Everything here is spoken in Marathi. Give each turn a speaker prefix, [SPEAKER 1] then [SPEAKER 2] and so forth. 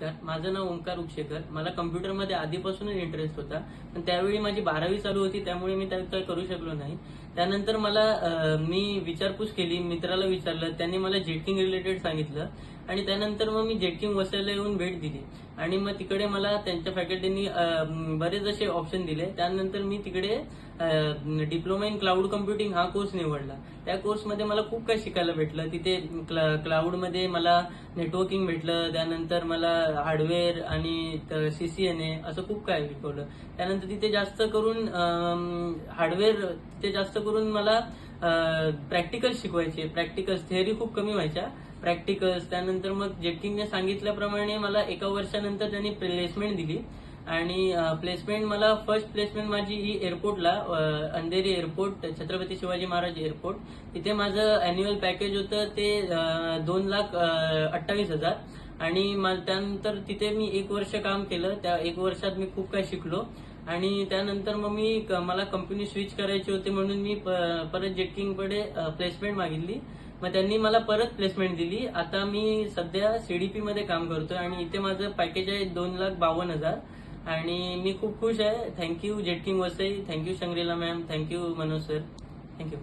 [SPEAKER 1] नमस्कार, माझं नाव ओंकार उपशेकर. मला कम्प्युटरमध्ये आधीपासूनच इंटरेस्ट होता, पण त्यावेळी माझी 12वी चालू होती, त्यामुळे मी त्यात काही करू शकलो नाही. त्यानंतर मी विचारपूस केली, मित्राला विचारलं, त्यांनी मला जेटकिंग रिलेटेड सांगितलं आणि त्यानंतर मग मी जेटकिंग वसईला येऊन भेट दिली आणि मग तिकडे मला त्यांच्या फॅकल्टीनी बरेच असे ऑप्शन दिले. त्यानंतर मी तिकडे डिप्लोमा इन क्लाउड कम्प्युटिंग हा कोर्स निवडला. त्या कोर्समध्ये मला खूप काही शिकायला भेटलं. तिथे क्लाउडमध्ये मला नेटवर्किंग भेटलं, त्यानंतर मला हार्डवेअर आणि CCNA असं खूप काय शिकवलं. त्यानंतर तिथे जास्त करून मला प्रॅक्टिकल्स शिकवायचे. प्रॅक्टिकल्स, थेअरी खूप कमी व्हायच्या, प्रॅक्टिकल्स. त्यानंतर मग जेटकिंगने सांगितल्याप्रमाणे मला 1 वर्षानंतर त्यांनी प्लेसमेंट दिली आणि मला फर्स्ट प्लेसमेंट माझी ही एअरपोर्टला, अंधेरी एअरपोर्ट, छत्रपती शिवाजी महाराज एअरपोर्ट. तिथे माझं अॅन्युअल पॅकेज होतं ते 2,28,000 आणि त्यानंतर तिथे मी 1 वर्ष काम केलं. त्या 1 वर्षात मी खूप काही शिकलो आणि त्यानंतर मग मला कंपनी स्विच करायची होती, म्हणून मी परत जेटकिंगकडे प्लेसमेंट मागितली. मग त्यांनी मला परत प्लेसमेंट दिली. आता मी सध्या CDP मध्ये काम करतोय आणि इथे माझं पॅकेज आहे 2,52,000 आणि मी खूप खुश आहे. Thank you Jetking Vasai, thank you Shangrila ma'am, thank you Manoj sir, thank you.